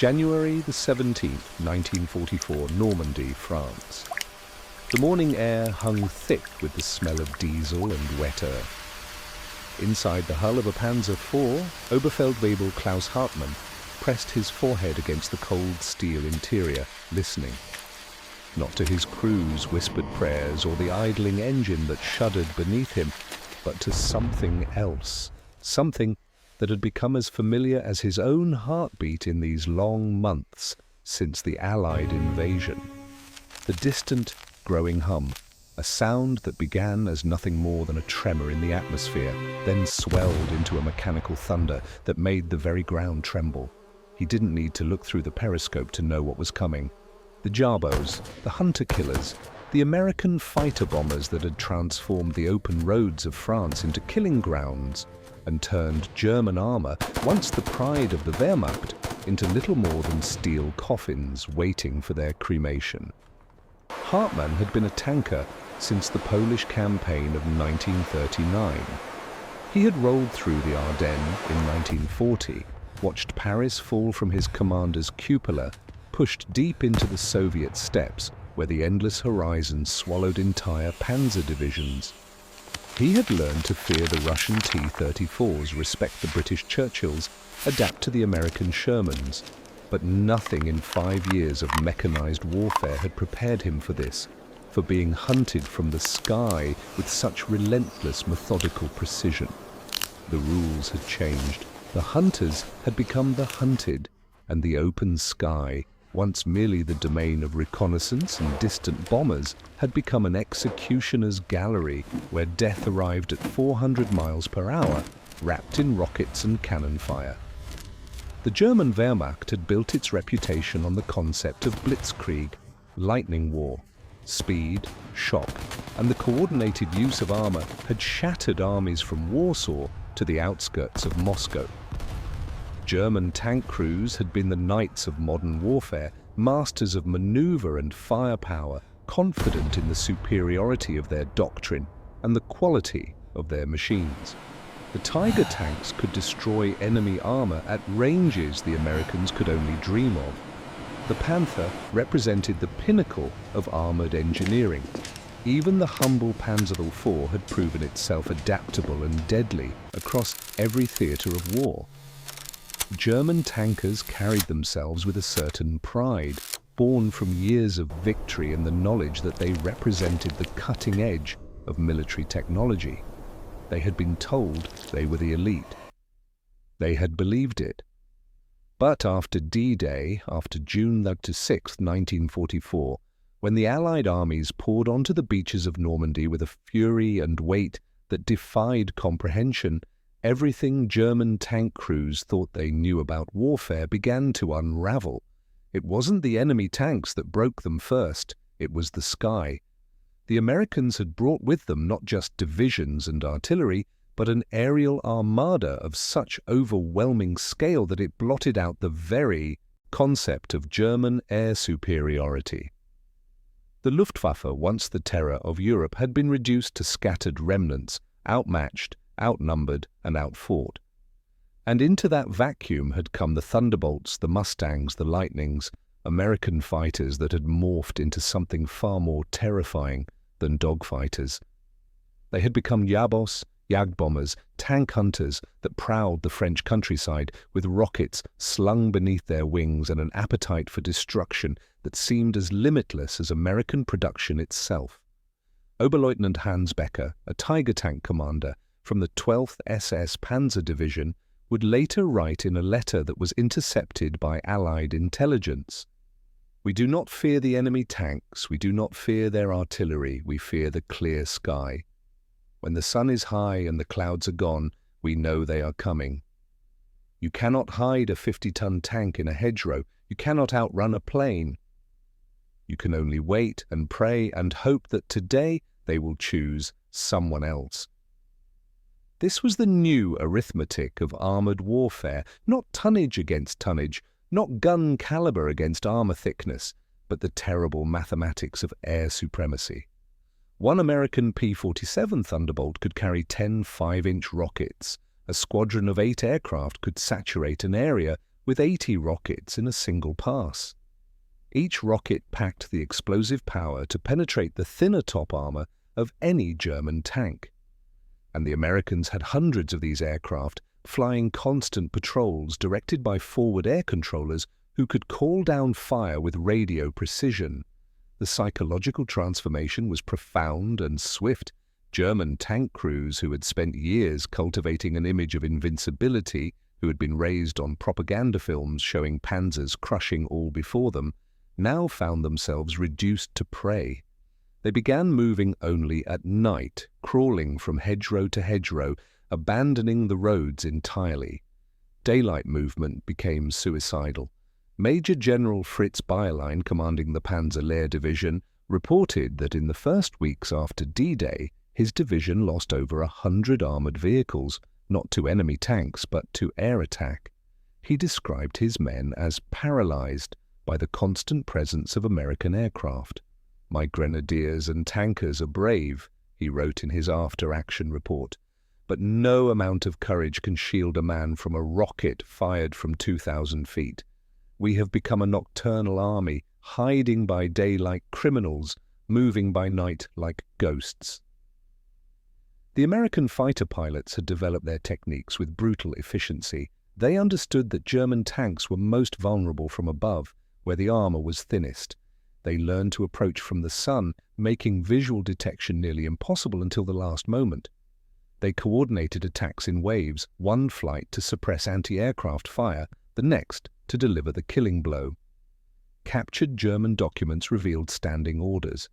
January the 17th, 1944, Normandy, France. The morning air hung thick with the smell of diesel and wet earth. Inside the hull of a Panzer IV, Oberfeldwebel Klaus Hartmann pressed his forehead against the cold steel interior, listening. Not to his crew's whispered prayers or the idling engine that shuddered beneath him, but to something else, something that had become as familiar as his own heartbeat in these long months since the Allied invasion. The distant, growing hum, a sound that began as nothing more than a tremor in the atmosphere, then swelled into a mechanical thunder that made the very ground tremble. He didn't need to look through the periscope to know what was coming. The Jarbos, the hunter-killers, the American fighter bombers that had transformed the open roads of France into killing grounds and turned German armor, once the pride of the Wehrmacht, into little more than steel coffins waiting for their cremation. Hartmann had been a tanker since the Polish campaign of 1939. He had rolled through the Ardennes in 1940, watched Paris fall from his commander's cupola, pushed deep into the Soviet steppes, where the endless horizon swallowed entire panzer divisions. He had learned to fear the Russian T-34s, respect the British Churchills, adapt to the American Shermans. But nothing in 5 years of mechanized warfare had prepared him for this, for being hunted from the sky with such relentless, methodical precision. The rules had changed. The hunters had become the hunted, and the open sky, once merely the domain of reconnaissance and distant bombers, had become an executioner's gallery where death arrived at 400 miles per hour, wrapped in rockets and cannon fire. The German Wehrmacht had built its reputation on the concept of blitzkrieg, lightning war. Speed, shock, and the coordinated use of armor had shattered armies from Warsaw to the outskirts of Moscow. German tank crews had been the knights of modern warfare, masters of maneuver and firepower, confident in the superiority of their doctrine and the quality of their machines. The Tiger tanks could destroy enemy armor at ranges the Americans could only dream of. The Panther represented the pinnacle of armored engineering. Even the humble Panzer IV had proven itself adaptable and deadly across every theater of war. German tankers carried themselves with a certain pride, born from years of victory and the knowledge that they represented the cutting edge of military technology. They had been told they were the elite. They had believed it. But after D-Day, after June 6, 1944, when the Allied armies poured onto the beaches of Normandy with a fury and weight that defied comprehension, everything German tank crews thought they knew about warfare began to unravel. It wasn't the enemy tanks that broke them first, it was the sky. The Americans had brought with them not just divisions and artillery, but an aerial armada of such overwhelming scale that it blotted out the very concept of German air superiority. The Luftwaffe, once the terror of Europe, had been reduced to scattered remnants, outmatched, outnumbered, and outfought. And into that vacuum had come the Thunderbolts, the Mustangs, the Lightnings, American fighters that had morphed into something far more terrifying than dogfighters. They had become Jabos, Jagdbombers, tank hunters that prowled the French countryside with rockets slung beneath their wings and an appetite for destruction that seemed as limitless as American production itself. Oberleutnant Hans Becker, a Tiger tank commander from the 12th SS Panzer Division, would later write in a letter that was intercepted by Allied intelligence, "We do not fear the enemy tanks, we do not fear their artillery, we fear the clear sky. When the sun is high and the clouds are gone, we know they are coming. You cannot hide a 50-ton tank in a hedgerow, you cannot outrun a plane. You can only wait and pray and hope that today they will choose someone else." This was the new arithmetic of armored warfare, not tonnage against tonnage, not gun caliber against armor thickness, but the terrible mathematics of air supremacy. One American P-47 Thunderbolt could carry 10 5-inch rockets. A squadron of 8 aircraft could saturate an area with 80 rockets in a single pass. Each rocket packed the explosive power to penetrate the thinner top armor of any German tank. And the Americans had hundreds of these aircraft flying constant patrols directed by forward air controllers who could call down fire with radio precision. The psychological transformation was profound and swift. German tank crews who had spent years cultivating an image of invincibility, who had been raised on propaganda films showing Panzers crushing all before them, now found themselves reduced to prey. They began moving only at night, crawling from hedgerow to hedgerow, abandoning the roads entirely. Daylight movement became suicidal. Major General Fritz Bayerlein, commanding the Panzer Lehr Division, reported that in the first weeks after D-Day, his division lost over 100 armored vehicles, not to enemy tanks but to air attack. He described his men as paralyzed by the constant presence of American aircraft. "My grenadiers and tankers are brave," he wrote in his after-action report, "but no amount of courage can shield a man from a rocket fired from 2,000 feet. We have become a nocturnal army, hiding by day like criminals, moving by night like ghosts." The American fighter pilots had developed their techniques with brutal efficiency. They understood that German tanks were most vulnerable from above, where the armor was thinnest. They learned to approach from the sun, making visual detection nearly impossible until the last moment. They coordinated attacks in waves, one flight to suppress anti-aircraft fire, the next to deliver the killing blow. Captured German documents revealed standing orders.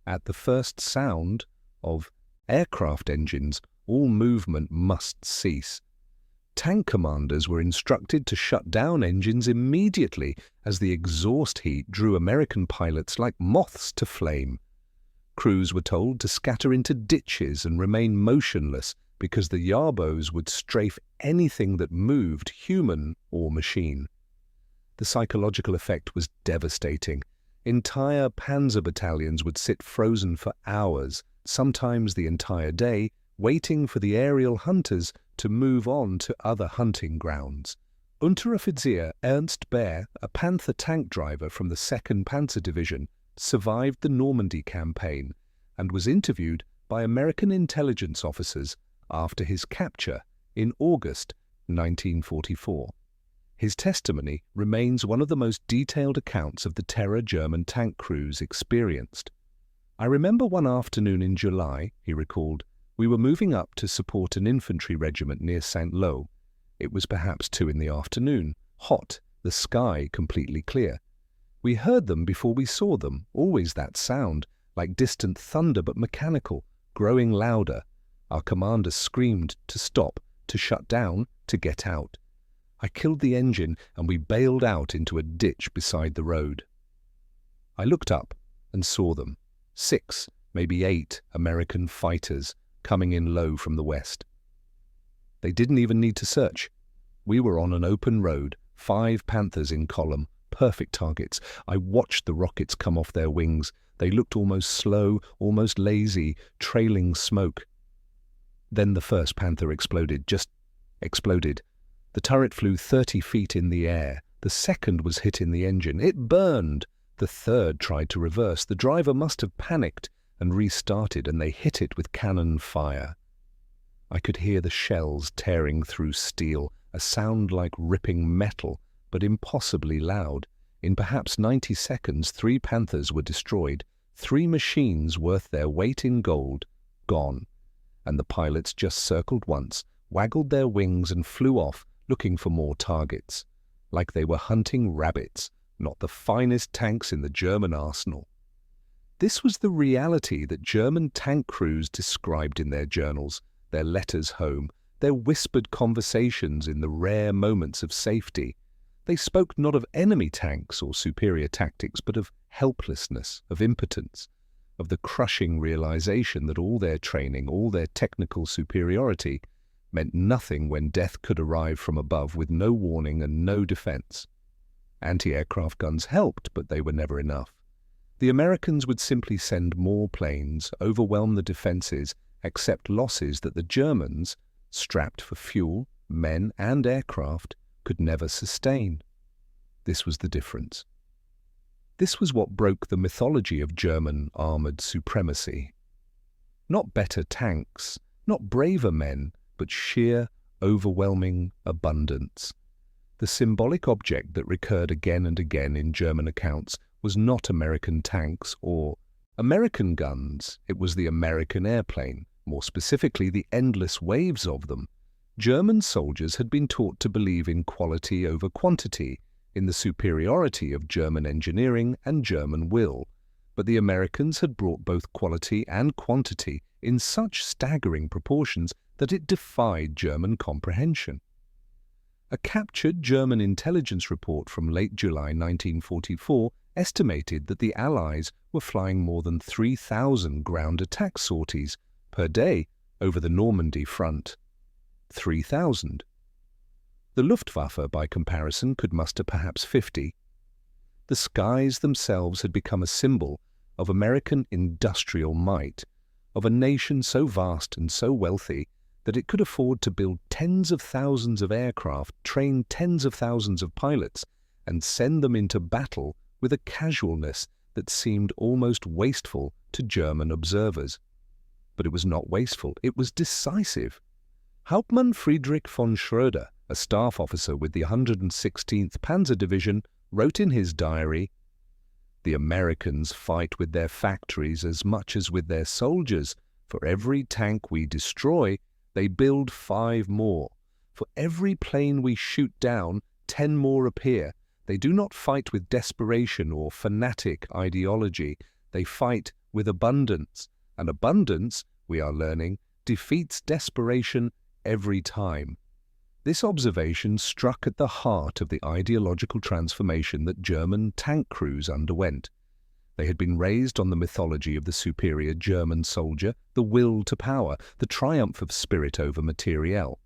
At the first sound of aircraft engines, all movement must cease. Tank commanders were instructed to shut down engines immediately as the exhaust heat drew American pilots like moths to flame. Crews were told to scatter into ditches and remain motionless because the Yarbos would strafe anything that moved, human or machine. The psychological effect was devastating. Entire panzer battalions would sit frozen for hours, sometimes the entire day, waiting for the aerial hunters to move on to other hunting grounds. Unteroffizier Ernst Baer, a Panther tank driver from the 2nd Panzer Division, survived the Normandy campaign and was interviewed by American intelligence officers after his capture in August 1944. His testimony remains one of the most detailed accounts of the terror German tank crews experienced. "I remember one afternoon in July," he recalled, "we were moving up to support an infantry regiment near Saint-Lô. It was perhaps 2 in the afternoon, hot, the sky completely clear. We heard them before we saw them, always that sound, like distant thunder but mechanical, growing louder. Our commander screamed to stop, to shut down, to get out. I killed the engine and we bailed out into a ditch beside the road." I looked up and saw them, 6, maybe 8 American fighters coming in low from the west. They didn't even need to search. We were on an open road, 5 Panthers in column, perfect targets. I watched the rockets come off their wings. They looked almost slow, almost lazy, trailing smoke. Then the first Panther exploded, just exploded. The turret flew 30 feet in the air. The second was hit in the engine. It burned. The third tried to reverse. The driver must have panicked and restarted, and they hit it with cannon fire. I could hear the shells tearing through steel, a sound like ripping metal, but impossibly loud. In perhaps 90 seconds, 3 Panthers were destroyed, 3 machines worth their weight in gold, gone. And the pilots just circled once, waggled their wings and flew off, looking for more targets, like they were hunting rabbits, not the finest tanks in the German arsenal. This was the reality that German tank crews described in their journals, their letters home, their whispered conversations in the rare moments of safety. They spoke not of enemy tanks or superior tactics, but of helplessness, of impotence, of the crushing realization that all their training, all their technical superiority, meant nothing when death could arrive from above with no warning and no defense. Anti-aircraft guns helped, but they were never enough. The Americans would simply send more planes, overwhelm the defenses, accept losses that the Germans, strapped for fuel, men and aircraft, could never sustain. This was the difference. This was what broke the mythology of German armored supremacy. Not better tanks, not braver men, but sheer, overwhelming abundance. The symbolic object that recurred again and again in German accounts was not American tanks or American guns. It was the American airplane, more specifically the endless waves of them. German soldiers had been taught to believe in quality over quantity, in the superiority of German engineering and German will, but the Americans had brought both quality and quantity in such staggering proportions that it defied German comprehension. A captured German intelligence report from late July 1944 estimated that the Allies were flying more than 3,000 ground attack sorties per day over the Normandy front. 3,000. The Luftwaffe, by comparison, could muster perhaps 50. The skies themselves had become a symbol of American industrial might, of a nation so vast and so wealthy that it could afford to build tens of thousands of aircraft, train tens of thousands of pilots, and send them into battle with a casualness that seemed almost wasteful to German observers. But it was not wasteful, it was decisive. Hauptmann Friedrich von Schröder, a staff officer with the 116th Panzer Division, wrote in his diary, "The Americans fight with their factories as much as with their soldiers. For every tank we destroy, they build 5 more. For every plane we shoot down, 10 more appear. They do not fight with desperation or fanatic ideology. They fight with abundance. And abundance, we are learning, defeats desperation every time." This observation struck at the heart of the ideological transformation that German tank crews underwent. They had been raised on the mythology of the superior German soldier, the will to power, the triumph of spirit over materiel.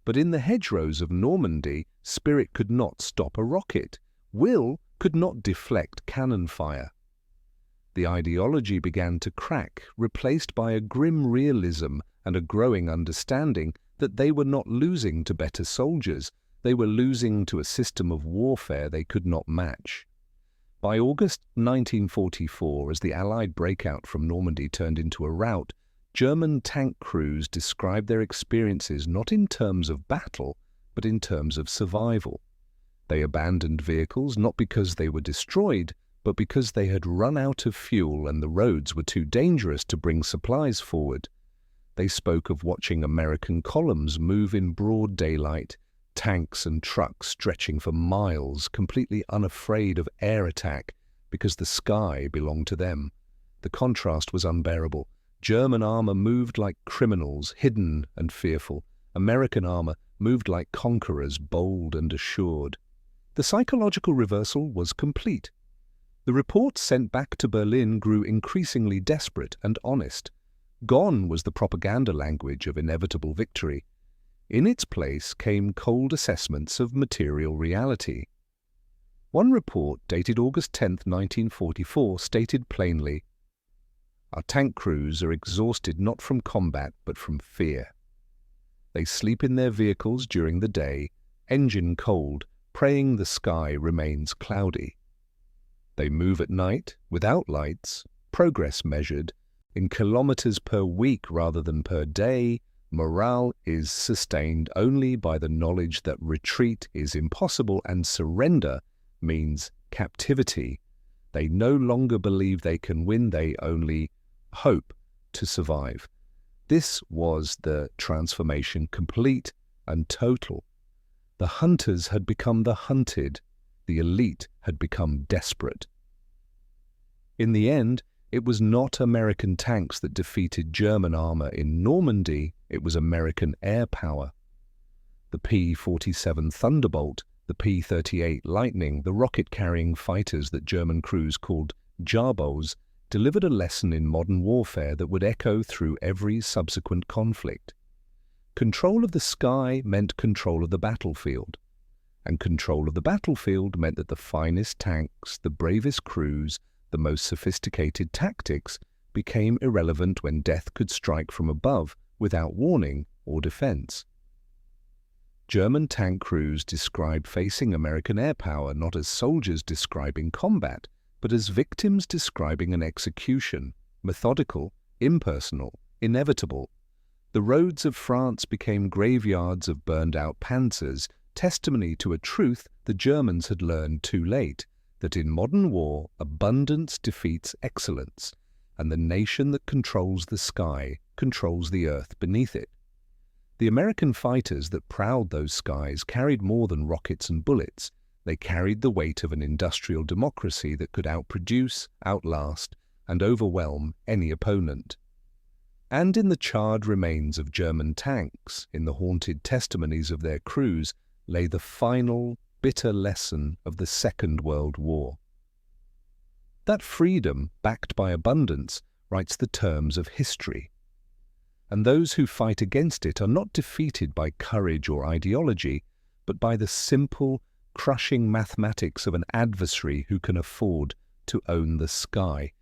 But in the hedgerows of Normandy, spirit could not stop a rocket. Will could not deflect cannon fire. The ideology began to crack, replaced by a grim realism and a growing understanding that they were not losing to better soldiers, they were losing to a system of warfare they could not match. By August 1944, as the Allied breakout from Normandy turned into a rout, German tank crews described their experiences not in terms of battle, but in terms of survival. They abandoned vehicles not because they were destroyed, but because they had run out of fuel and the roads were too dangerous to bring supplies forward. They spoke of watching American columns move in broad daylight, tanks and trucks stretching for miles, completely unafraid of air attack because the sky belonged to them. The contrast was unbearable. German armor moved like criminals, hidden and fearful. American armor moved like conquerors, bold and assured. The psychological reversal was complete. The reports sent back to Berlin grew increasingly desperate and honest. Gone was the propaganda language of inevitable victory. In its place came cold assessments of material reality. One report, dated August 10, 1944, stated plainly, "Our tank crews are exhausted not from combat but from fear. They sleep in their vehicles during the day, engine cold, praying the sky remains cloudy. They move at night, without lights, progress measured, in kilometers per week rather than per day. Morale is sustained only by the knowledge that retreat is impossible and surrender means captivity. They no longer believe they can win, they only hope to survive." This was the transformation, complete and total. The hunters had become the hunted. The elite had become desperate. In the end, it was not American tanks that defeated German armor in Normandy, it was American air power. The P-47 Thunderbolt, the P-38 Lightning, the rocket-carrying fighters that German crews called Jabos, delivered a lesson in modern warfare that would echo through every subsequent conflict. Control of the sky meant control of the battlefield, and control of the battlefield meant that the finest tanks, the bravest crews, the most sophisticated tactics became irrelevant when death could strike from above without warning or defense. German tank crews described facing American air power not as soldiers describing combat, but as victims describing an execution, methodical, impersonal, inevitable. The roads of France became graveyards of burned-out panzers, testimony to a truth the Germans had learned too late, that in modern war abundance defeats excellence, and the nation that controls the sky controls the earth beneath it. The American fighters that prowled those skies carried more than rockets and bullets. They carried the weight of an industrial democracy that could outproduce, outlast, and overwhelm any opponent. And in the charred remains of German tanks, in the haunted testimonies of their crews, lay the final, bitter lesson of the Second World War. That freedom, backed by abundance, writes the terms of history. And those who fight against it are not defeated by courage or ideology, but by the simple, crushing mathematics of an adversary who can afford to own the sky.